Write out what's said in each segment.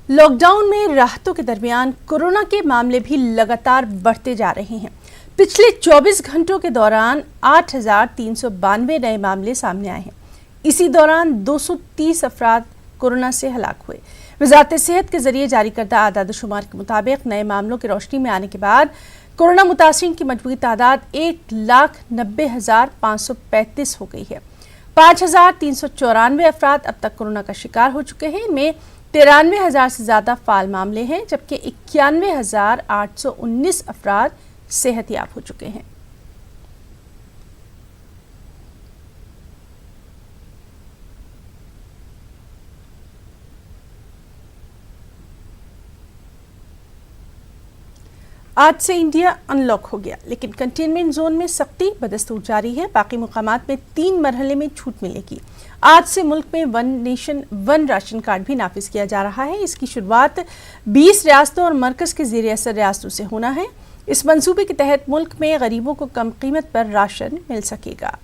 Lockdown में राहतों के दरमियान कोरोना के मामले भी लगातार बढ़ते जा रहे हैं। पिछले 24 घंटों के दौरान 8,392 नए मामले सामने आए हैं। इसी दौरान 230 अफराद कोरोना से हलाक हुए। वजारत सेहत के जरिए जारी करदा आदाद शुमार के मुताबिक नए मामलों की रोशनी में आने के बाद कोरोना मुतासिरीन की मजमूई तादाद 1,90,535 हो गई है। 5,394 अफराद अब तक कोरोना का शिकार हो चुके हैं। इनमें 93,000 से ज्यादा फाल मामले हैं, जबकि 91,819 अफराद सेहतयाब हो चुके हैं। आज से इंडिया अनलॉक हो गया, लेकिन कंटेनमेंट जोन में सख्ती बदस्तूर जारी है। बाकी मुकामात में 3 मरहले में छूट मिलेगी। आज से मुल्क में 1 नेशन 1 राशन कार्ड भी नाफिज किया जा रहा है। इसकी शुरुआत 20 रियासतों और मरकज के ज़ेर असर रियासतों से होना है। इस मंसूबे के तहत मुल्क में गरीबों को कम कीमत पर राशन मिल सकेगा।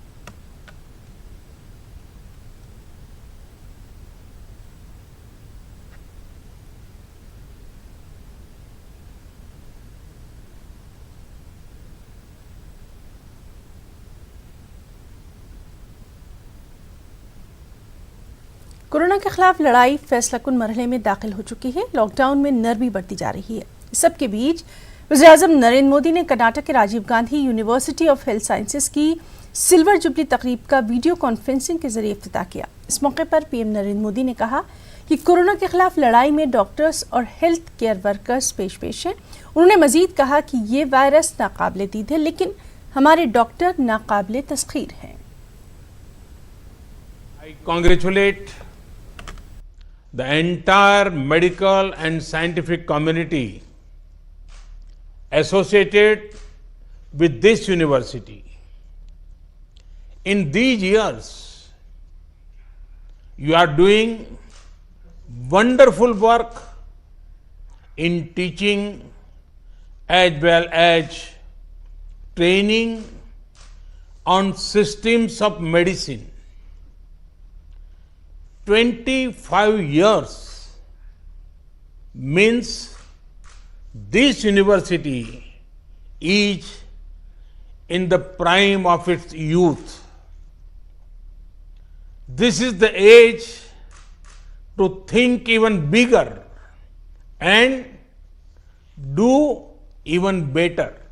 कोरोना के खिलाफ लड़ाई फैसलाकुन मरहले में दाखिल हो चुकी है। लॉकडाउन में नरमी बढ़ती जा रही है। इस सब के बीच वज़ीर-ए-आज़म नरेंद्र मोदी ने कर्नाटक के Rajiv Gandhi university of health sciences की सिल्वर जुबली तकरीब का वीडियो कॉन्फ्रेंसिंग के जरिए इफ्तिताह किया। इस मौके पर पीएम नरेंद्र मोदी ने कहा कि कोरोना के खिलाफ लड़ाई में डॉक्टर्स और हेल्थ केयर वर्कर्स पेश हैं। उन्होंने मजीद कहा कि ये वायरस नाकाबिले दीद है, लेकिन हमारे डॉक्टर नाकाबिले तस्खीर हैं। I congratulate the entire medical and scientific community associated with this university. In these years, you are doing wonderful work in teaching as well as training on systems of medicine. 25 years means this university is in the prime of its youth. This is the age to think even bigger and do even better.